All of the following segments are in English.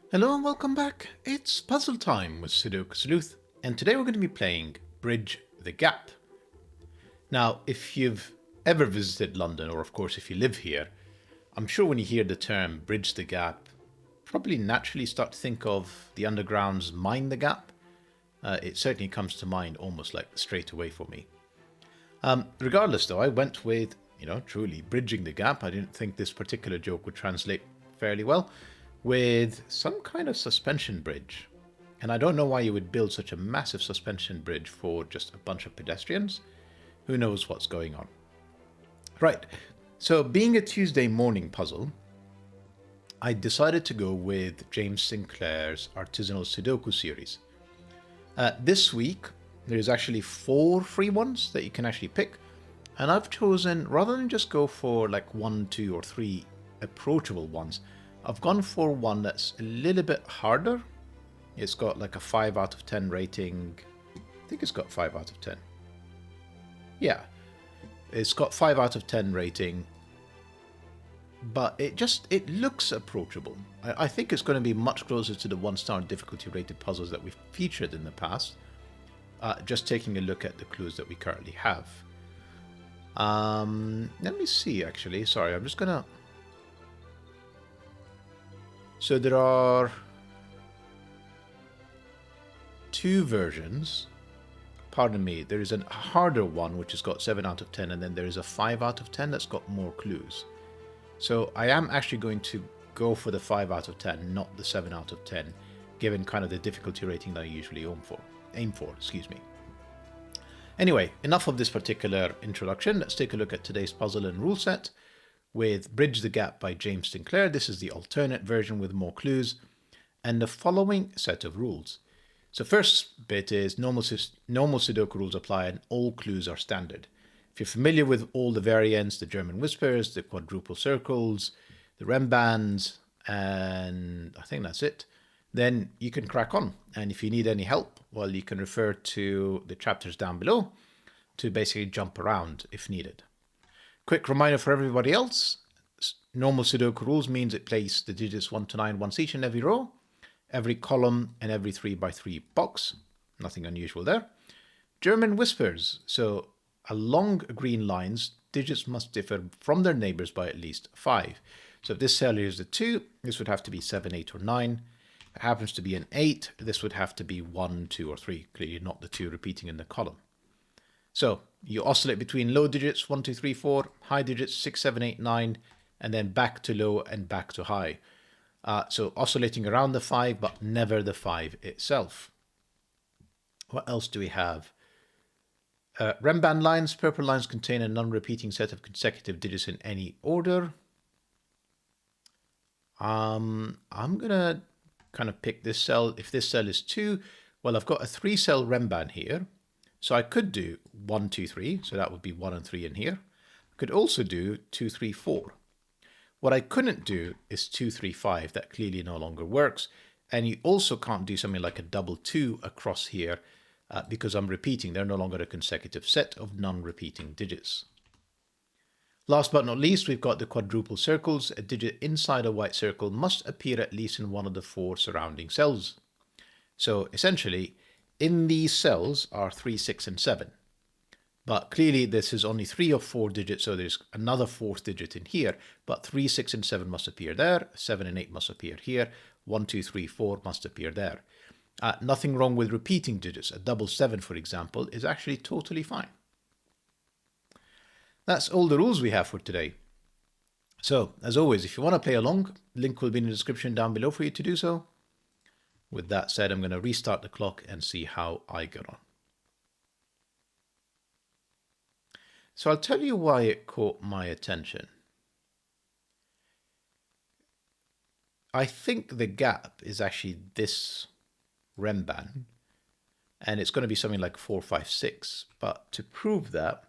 Hello and welcome back. It's puzzle time with Sudoku Sleuth, and today we're going to be playing Bridge the Gap. Now, if you've ever visited London, or of course if you live here, I'm sure when you hear the term Bridge the Gap, probably naturally start to think of the Underground's Mind the Gap. It certainly comes to mind almost like straight away for me. Regardless though, I went with, truly bridging the gap. I didn't think this particular joke would translate fairly well, with some kind of suspension bridge. And I don't know why you would build such a massive suspension bridge for just a bunch of pedestrians. Who knows what's going on? Right, so being a Tuesday morning puzzle, I decided to go with James Sinclair's Artisanal Sudoku series. This week, there's actually 4 free ones that you can actually pick. And I've chosen, rather than just go for like 1, 2, or 3 approachable ones, I've gone for one that's a little bit harder. It's got like a 5 out of 10 rating. I think it's got 5 out of 10. Yeah, it's got 5 out of 10 rating. But it looks approachable. I think it's going to be much closer to the 1-star difficulty rated puzzles that we've featured in the past. Just taking a look at the clues that we currently have. Let me see actually. Sorry, I'm just gonna... So there are 2 versions. Pardon me, there is a harder one which has got 7 out of 10, and then there is a 5 out of 10 that's got more clues. So I am actually going to go for the 5 out of 10, not the 7 out of 10, given kind of the difficulty rating that I usually aim for, excuse me. Anyway, enough of this particular introduction. Let's take a look at today's puzzle and rule set with Bridge the Gap by James Sinclair. This is the alternate version with more clues and the following set of rules. So first bit is normal Sudoku rules apply and all clues are standard. If you're familiar with all the variants, the German whispers, the quadruple circles, the Renbans, and I think that's it, then you can crack on. And if you need any help, well, you can refer to the chapters down below to basically jump around if needed. Quick reminder for everybody else, normal Sudoku rules means it plays the digits 1 to 9 once each in every row, every column, and every 3 by 3 box. Nothing unusual there. German whispers, so along green lines, digits must differ from their neighbors by at least 5. So if this cell here is a 2, this would have to be 7, 8, or 9. If it happens to be an 8, this would have to be 1, 2, or 3, clearly not the 2 repeating in the column. So you oscillate between low digits 1, 2, 3, 4, high digits 6, 7, 8, 9, and then back to low and back to high. So oscillating around the 5, but never the 5 itself. What else do we have? Renban lines. Purple lines contain a non-repeating set of consecutive digits in any order. I'm going to kind of pick this cell. If this cell is 2, well, I've got a 3-cell Renban here. So I could do 1, 2, 3. So that would be 1 and 3 in here. I could also do 2, 3, 4. What I couldn't do is 2, 3, 5. That clearly no longer works. And you also can't do something like a double 2 across here because I'm repeating. They're no longer a consecutive set of non-repeating digits. Last but not least, we've got the quadruple circles. A digit inside a white circle must appear at least in one of the 4 surrounding cells. So essentially, in these cells are 3, 6, and 7. But clearly this is only 3 or 4 digits, so there's another 4th digit in here. But 3, 6, and 7 must appear there. 7 and 8 must appear here. 1, 2, 3, 4 must appear there. Nothing wrong with repeating digits. A double 7, for example, is actually totally fine. That's all the rules we have for today. So, as always, if you want to play along, link will be in the description down below for you to do so. With that said, I'm going to restart the clock and see how I get on. So I'll tell you why it caught my attention. I think the gap is actually this Renban, and it's going to be something like 4, 5, 6. But to prove that,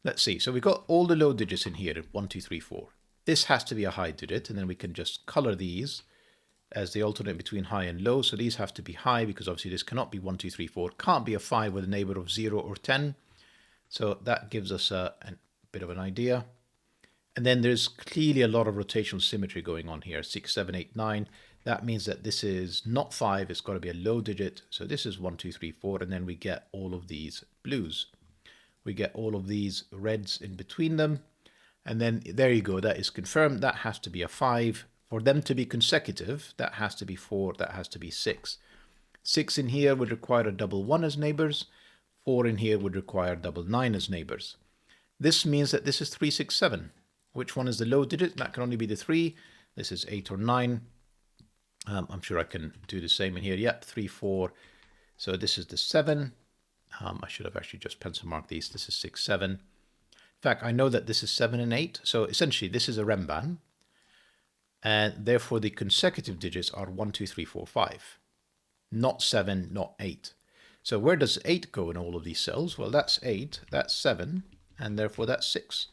let's see. So we've got all the low digits in here, 1, 2, 3, 4. This has to be a high digit, and then we can just color these as they alternate between high and low. So these have to be high because obviously this cannot be 1, 2, 3, 4. It can't be a 5 with a neighbor of 0 or 10. So that gives us a bit of an idea. And then there's clearly a lot of rotational symmetry going on here. 6, 7, 8, 9. That means that this is not 5, it's got to be a low digit. So this is 1, 2, 3, 4, and then we get all of these blues. We get all of these reds in between them. And then there you go, that is confirmed. That has to be a 5. For them to be consecutive, that has to be 4, that has to be 6. 6 in here would require a double 1 as neighbors. 4 in here would require double 9 as neighbors. This means that this is 3, 6, 7. Which one is the low digit? That can only be the 3. This is 8 or 9. I'm sure I can do the same in here. Yep, 3, 4. So this is the 7. I should have actually just pencil marked these. This is 6, 7. In fact, I know that this is 7 and 8. So essentially, this is a Renban. And therefore, the consecutive digits are 1, 2, 3, 4, 5. Not 7, not 8. So where does 8 go in all of these cells? Well, that's 8, that's 7, and therefore that's 6.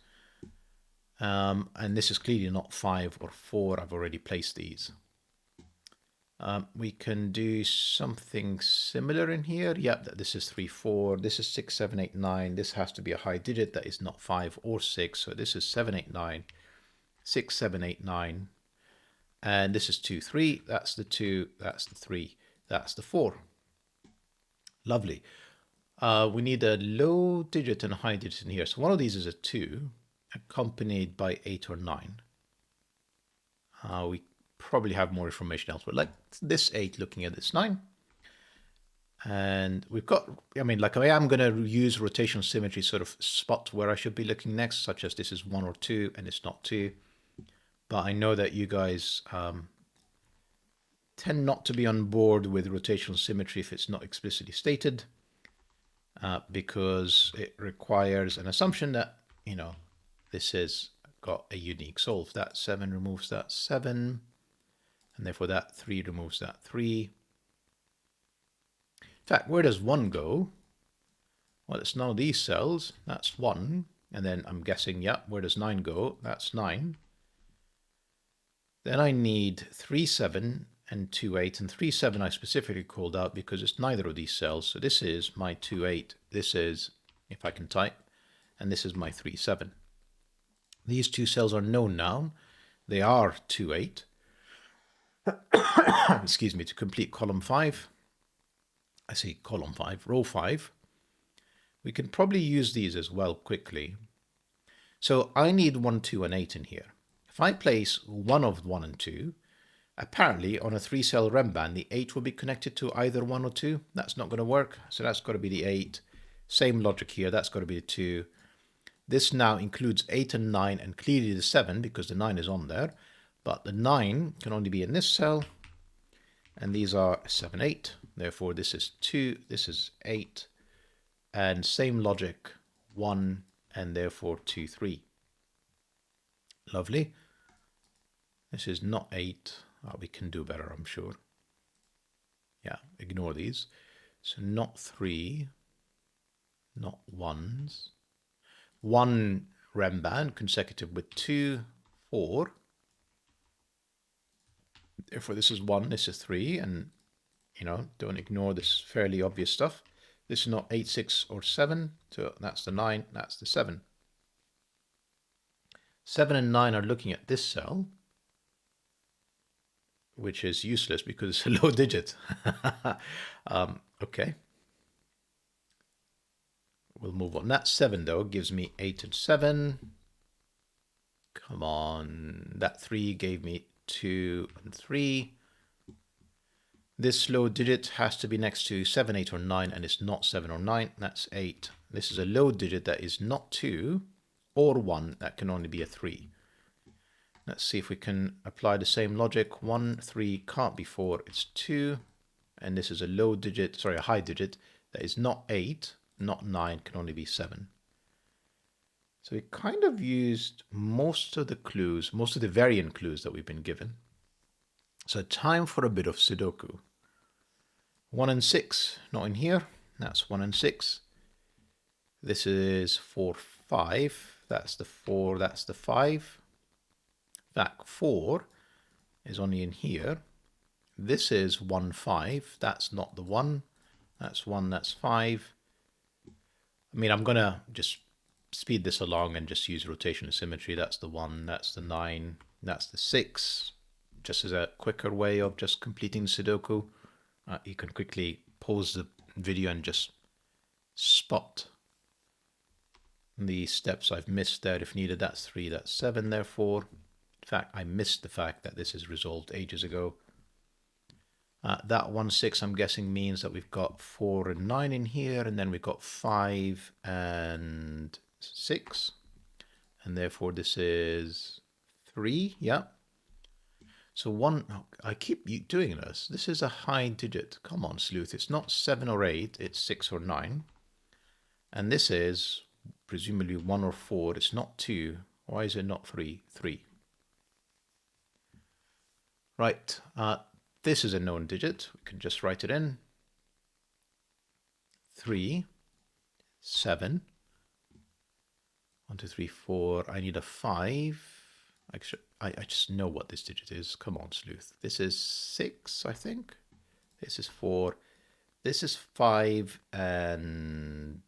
And this is clearly not 5 or 4. I've already placed these. We can do something similar in here. Yep, this is 3, 4. This is 6, 7, 8, 9. This has to be a high digit that is not 5 or 6. So this is 7, 8, 9. 6, 7, 8, 9. And this is 2, 3. That's the 2. That's the 3. That's the 4. Lovely. We need a low digit and a high digit in here. So one of these is a 2, accompanied by 8 or 9. We probably have more information elsewhere, like this 8 looking at this 9. And we've got, I mean, like I am going to use rotational symmetry sort of spot where I should be looking next, such as this is 1 or 2 and it's not 2. But I know that you guys tend not to be on board with rotational symmetry if it's not explicitly stated, because it requires an assumption that, you know, this has got a unique solve. That 7 removes that 7. And therefore that 3 removes that 3. In fact, where does 1 go? Well, it's none of these cells. That's 1. And then I'm guessing, yeah, where does 9 go? That's 9. Then I need 3, 7 and 2, 8. And 3, 7 I specifically called out because it's neither of these cells. So this is my 2, 8. This is, if I can type, and this is my 3, 7. These two cells are known now. They are 2, 8. Excuse me, to complete column 5. I say column 5, row 5. We can probably use these as well quickly. So I need 1, 2, and 8 in here. If I place one of 1 and 2, apparently on a 3-cell Renban, the 8 will be connected to either 1 or 2. That's not going to work. So that's got to be the 8. Same logic here. That's got to be the 2. This now includes 8 and 9 and clearly the 7 because the 9 is on there. But the 9 can only be in this cell. And these are 7, 8. Therefore, this is 2. This is 8. And same logic, 1. And therefore 2, 3. Lovely. This is not 8. We can do better, I'm sure. Yeah, ignore these. So not 3. Not 1s. 1 Renban consecutive with 2, 4. Therefore, this is 1, this is 3, and, you know, don't ignore this fairly obvious stuff. This is not 8, 6, or 7, so that's the 9, that's the 7. 7 and 9 are looking at this cell, which is useless because it's a low digit. Okay. We'll move on. That 7, though, gives me 8 and 7. Come on. That 3 gave me 2 and 3. This low digit has to be next to 7, 8, or 9, and it's not 7 or 9. That's 8. This is a low digit that is not 2 or 1. That can only be a 3. Let's see if we can apply the same logic. 1, 3 can't be 4. It's 2. And this is a low digit, sorry, a high digit that is not 8, not 9, can only be 7. So we kind of used most of the clues, most of the variant clues that we've been given. So time for a bit of Sudoku. 1 and 6, not in here. That's 1 and 6. This is 4, 5. That's the 4, that's the 5. That 4 is only in here. This is 1, 5. That's not the 1. That's 1, that's 5. I mean, I'm going to just speed this along and just use rotational symmetry. That's the 1, that's the 9, that's the 6. just as a quicker way of just completing Sudoku, you can quickly pause the video and just spot the steps I've missed there if needed. That's 3, that's 7, therefore. In fact, I missed the fact that this is resolved ages ago. That 1, 6, I'm guessing, means that we've got 4 and 9 in here, and then we've got 5 and 6. And therefore this is 3, yeah. So 1, I keep doing this. This is a high digit. Come on, Sleuth. It's not 7 or 8, it's 6 or 9. And this is presumably 1 or 4. It's not 2. Why is it not 3? 3. Right. This is a known digit. We can just write it in. 3, 7. 1, 2, 3, 4. I need a 5. Actually, I just know what this digit is. Come on, Sleuth. This is 6, I think. This is 4. This is 5 and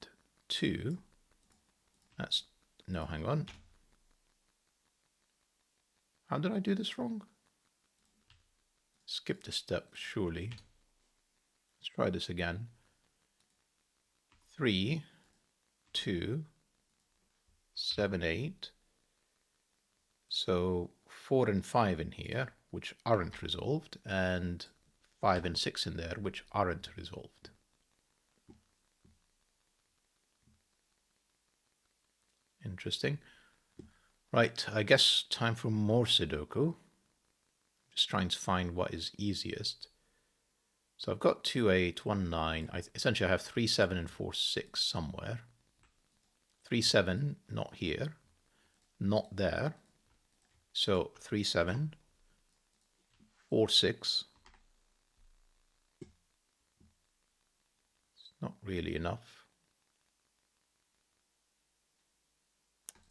2. That's... No, hang on. How did I do this wrong? Skipped a step, surely. Let's try this again. 3, 2, 7, 8. So 4 and 5 in here, which aren't resolved, and 5 and 6 in there, which aren't resolved. Interesting. Right, I guess time for more Sudoku. Just trying to find what is easiest. So I've got 2, 8, 1, 9. Essentially I have 3, 7, and 4, 6 somewhere. 3, 7, not here, not there. So 3, 7, 4, 6. It's not really enough.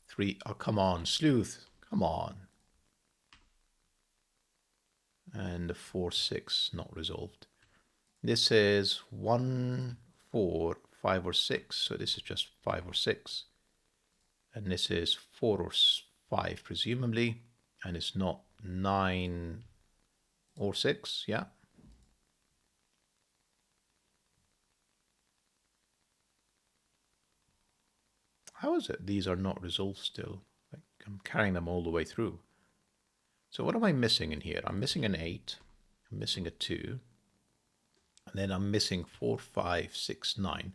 3, oh come on, Sleuth, come on. And the 4, 6, not resolved. This is 1, 4, 5 or 6, so this is just 5 or 6. And this is 4 or 5 presumably, and it's not 9 or 6, yeah. How is it these are not resolved still? Like, I'm carrying them all the way through. So what am I missing in here? I'm missing an 8, I'm missing a 2, and then I'm missing 4, 5, 6, 9.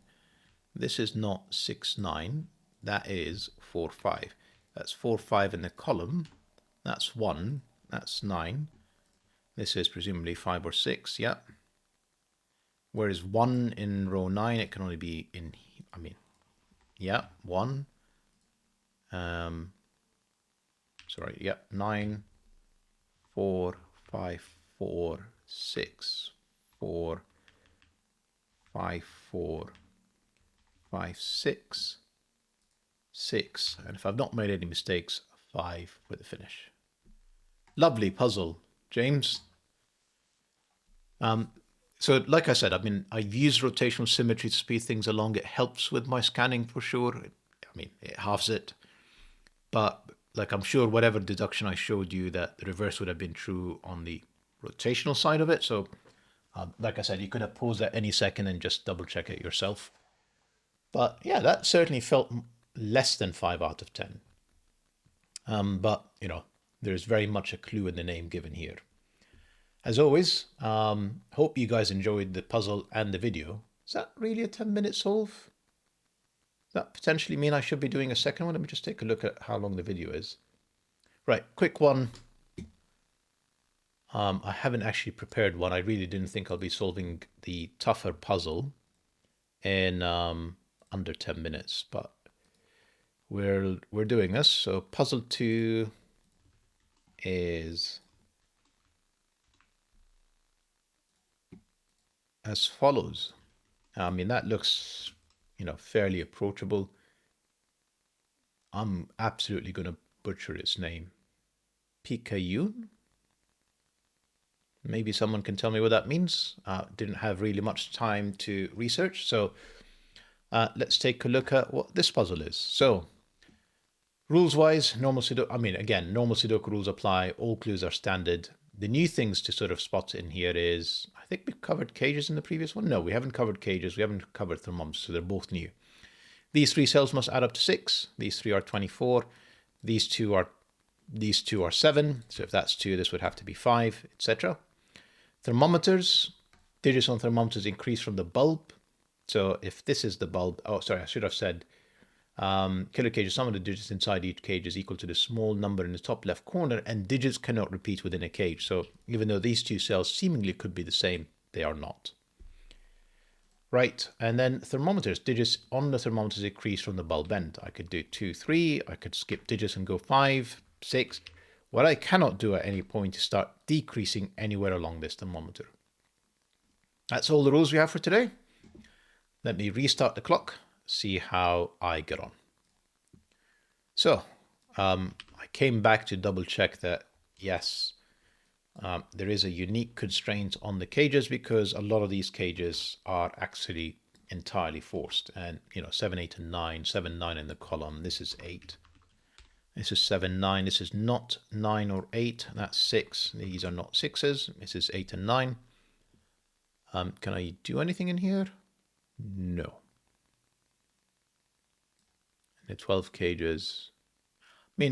This is not 6, 9, that is 4, 5. That's 4, 5 in the column, that's 1, that's 9. This is presumably 5 or 6, yeah. Whereas 1 in row 9, it can only be in, I mean, yeah, 1. Sorry, yeah, 9, 4, 5, 4, 6, 4, 5, 4, 5, 6, 6, and if I've not made any mistakes, 5 for the finish. Lovely puzzle, James. So like I said, I've used rotational symmetry to speed things along. It helps with my scanning for sure. I mean, it halves it. But like I'm sure whatever deduction I showed you, that the reverse would have been true on the rotational side of it. So like I said, you could have paused at any second and just double check it yourself. But yeah, that certainly felt less than 5 out of 10. But, you know, there's very much a clue in the name given here. As always, hope you guys enjoyed the puzzle and the video. Is that really a 10-minute solve? Does that potentially mean I should be doing a second one? Let me just take a look at how long the video is. Right, quick one. I haven't actually prepared one. I really didn't think I'll be solving the tougher puzzle in under 10 minutes, but we're doing this. So puzzle 2 is as follows. I mean, that looks, you know, fairly approachable. I'm absolutely going to butcher its name. Picayune? Maybe someone can tell me what that means. Didn't have really much time to research, so let's take a look at what this puzzle is. So, rules-wise, normal Sudoku, again, normal Sudoku rules apply. All clues are standard. the new things to sort of spot in here is, I think we've covered cages in the previous one. No, we haven't covered cages. We haven't covered thermometers, so they're both new. These 3 cells must add up to 6. These 3 are 24. These two are 7. So if that's 2, this would have to be 5, etc. Thermometers, digits on thermometers increase from the bulb. So if this is the bulb, oh, sorry, I should have said killer cages, some of the digits inside each cage is equal to the small number in the top left corner, and digits cannot repeat within a cage. So even though these 2 cells seemingly could be the same, they are not. Right, and then thermometers, digits on the thermometers increase from the bulb end. I could do 2, 3, I could skip digits and go 5, 6. What I cannot do at any point is start decreasing anywhere along this thermometer. That's all the rules we have for today. Let me restart the clock, see how I get on. So, I came back to double check that, yes, there is a unique constraint on the cages because a lot of these cages are actually entirely forced. And, 7, 8, and 9, 7, 9 in the column. This is 8. This is 7, 9. This is not 9 or 8. That's 6. These are not 6s. This is 8 and 9. Can I do anything in here? No. The 12 cages.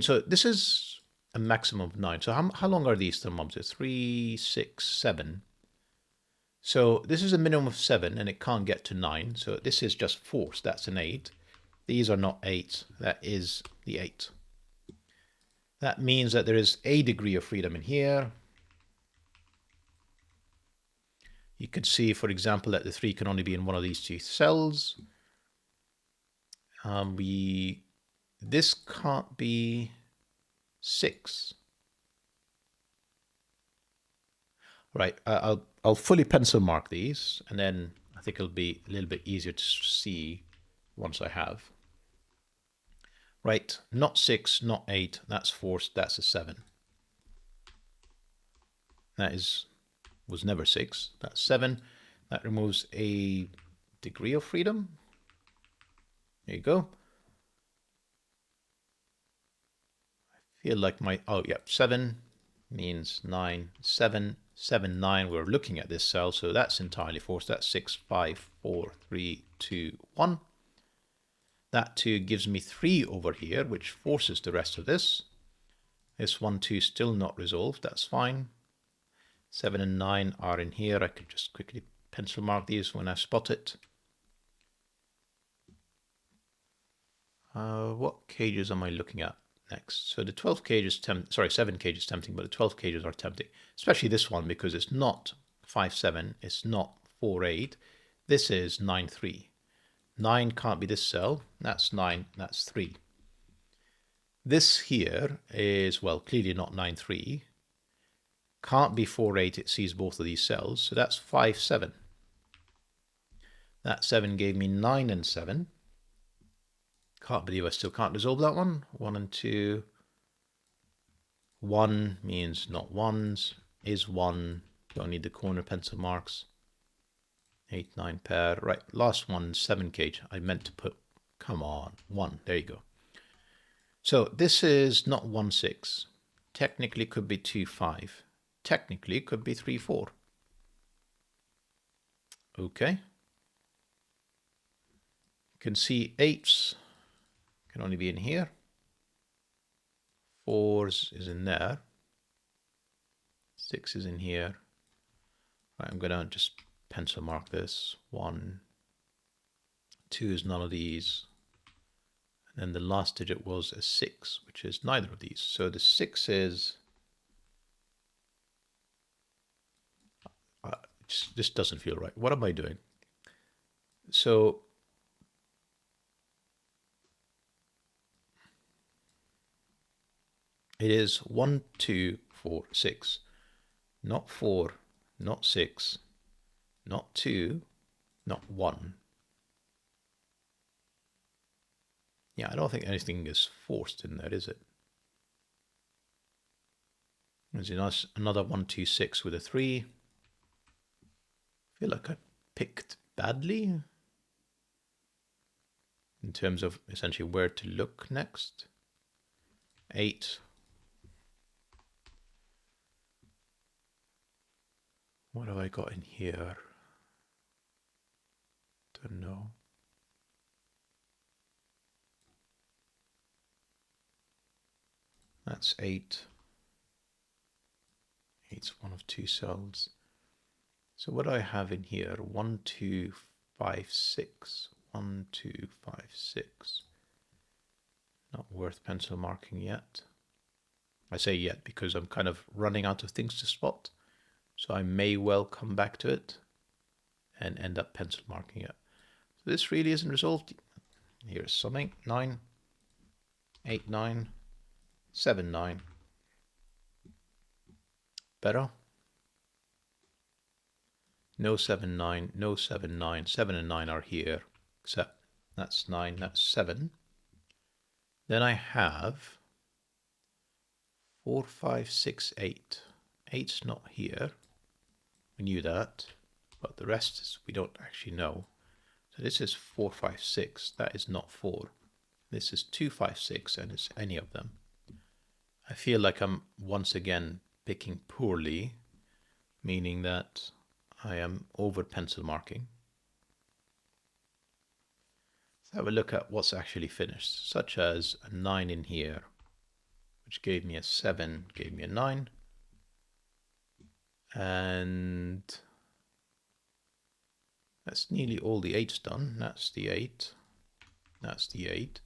So this is a maximum of 9. So how long are these thermometers? 3, 6, 7. So this is a minimum of 7 and it can't get to 9. So this is just forced. That's an 8. These are not 8. That is the 8. That means that there is a degree of freedom in here. You could see, for example, that the 3 can only be in one of these 2 cells. This can't be 6. Right, I'll fully pencil mark these, and then I think it'll be a little bit easier to see once I have. Right, not 6, not 8, that's forced, that's a 7. That was never 6, that's 7. That removes a degree of freedom. There you go. I feel like oh yeah, 7 means 9, 7, 7, 9. We're looking at this cell, so that's entirely forced. That's 6, 5, 4, 3, 2, 1. That 2 gives me 3 over here, which forces the rest of this. This 1, 2 still not resolved. That's fine. 7 and 9 are in here. I could just quickly pencil mark these when I spot it. What cages am I looking at next? So the 12 cages, 7 cages tempting, but the 12 cages are tempting. Especially this one because it's not 5, 7. It's not 4, 8. This is 9, 3. 9 can't be this cell. That's 9. That's 3. This here is, well, clearly not 9, 3. Can't be 4, 8. It sees both of these cells. So that's 5, 7. That 7 gave me 9 and 7. Can't believe I still can't resolve that one. 1 and 2. 1 means not ones. Is 1. Don't need the corner pencil marks. 8, 9 pair. Right, last one, 7 cage. I meant to put, come on, 1. There you go. So this is not 1, 6. Technically could be 2, 5. Technically could be 3, 4. Okay. You can see 8s can only be in here. 4s is in there. 6 is in here. Right, I'm going to just pencil mark this. 1, 2 is none of these. And then the last digit was a 6, which is neither of these. So the 6 is... this doesn't feel right. What am I doing? So... it is 1, 2, 4, 6. Not 4, not 6, not 2, not 1. Yeah, I don't think anything is forced in there, is it? There's another 1, 2, 6 with a 3. I feel like I picked badly in terms of essentially where to look next. 8. What have I got in here? Don't know. That's 8. 8's one of 2 cells. So what do I have in here? 1, 2, 5, 6. 1, 2, 5, 6. Not worth pencil marking yet. I say yet because I'm kind of running out of things to spot. So I may well come back to it and end up pencil marking it. So this really isn't resolved. Here's something. 9, 8, 9, 7, 9. Better. No 7, 9, no 7, 9. 7 and 9 are here. Except that's 9, that's 7. Then I have 4, 5, 6, 8. 8's not here. We knew that. But the rest is, we don't actually know. So this is 4, 5, 6. That is not 4. This is 2, 5, 6, and it's any of them. I feel like I'm once again picking poorly, meaning that I am over pencil marking. Let's have a look at what's actually finished, such as a 9 in here, which gave me a 7, gave me a 9. And that's nearly all the 8's done. That's the 8. That's the 8.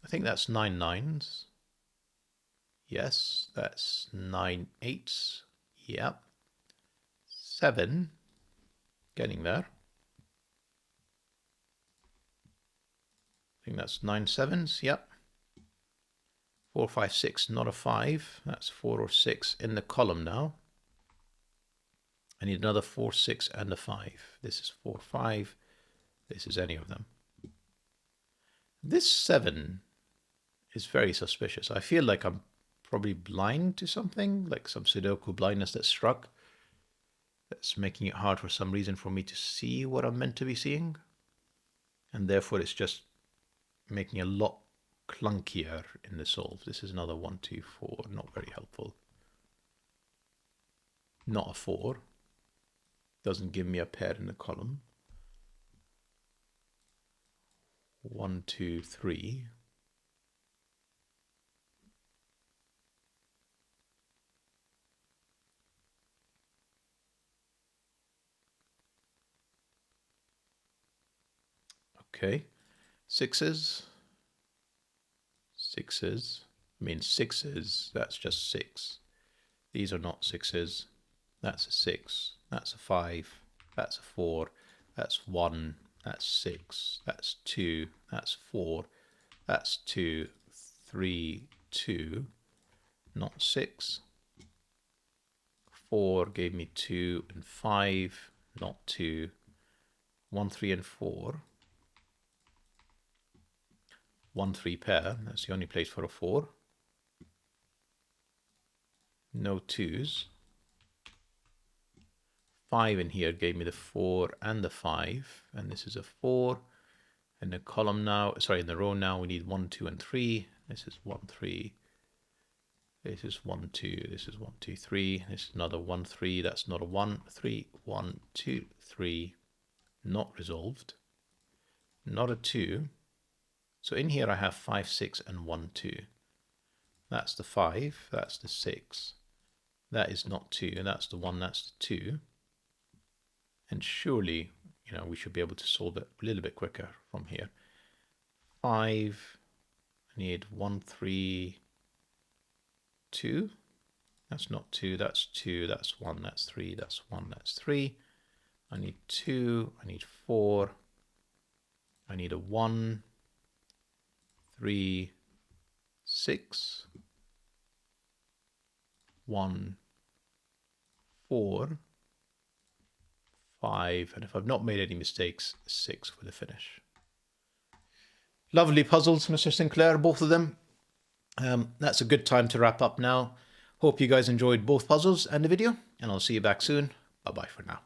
I think that's 9 9's. Yes, that's 9 8's. Yep. 7. Getting there. I think that's 9 7's. Yep. 4 5 6, not a 5. That's 4 or 6 in the column now. I need another 4 6 and a 5. This is 4 5. This is any of them. This 7 is very suspicious. I feel like I'm probably blind to something, like some Sudoku blindness that struck. That's making it hard for some reason for me to see what I'm meant to be seeing. And therefore it's just making it a lot clunkier in the solve. This is another 1, 2, 4, not very helpful. Not a 4. Doesn't give me a pair in the column. 1, 2, 3. Okay, 6's. 6's. I mean 6's, that's just 6. These are not 6's. That's a 6. That's a 5. That's a 4. That's 1. That's 6. That's 2. That's 4. That's 2. 3, 2. Not 6. 4 gave me 2 and 5. Not 2. 1, 3 and 4. 1, 3 pair. That's the only place for a 4. No 2's. 5 in here gave me the 4 and the 5. And this is a 4. In the column now, sorry, in the row now, we need 1, 2, and 3. This is 1, 3. This is 1, 2. This is 1, 2, 3. This is another 1, 3. That's not a 1, 3, 1, 2, 3. Not resolved. Not a 2. So in here I have 5, 6, and 1, 2. That's the 5. That's the 6. That is not 2. And that's the 1. That's the 2. And surely, you know, we should be able to solve it a little bit quicker from here. 5. I need 1, 3, 2. That's not 2. That's 2. That's 1. That's 3. That's 1. That's 3. I need 2. I need 4. I need a 1. 3, 6, 1, 4, 5, and if I've not made any mistakes, 6 for the finish. Lovely puzzles, Mr. Sinclair, both of them. That's a good time to wrap up now. Hope you guys enjoyed both puzzles and the video, and I'll see you back soon. Bye-bye for now.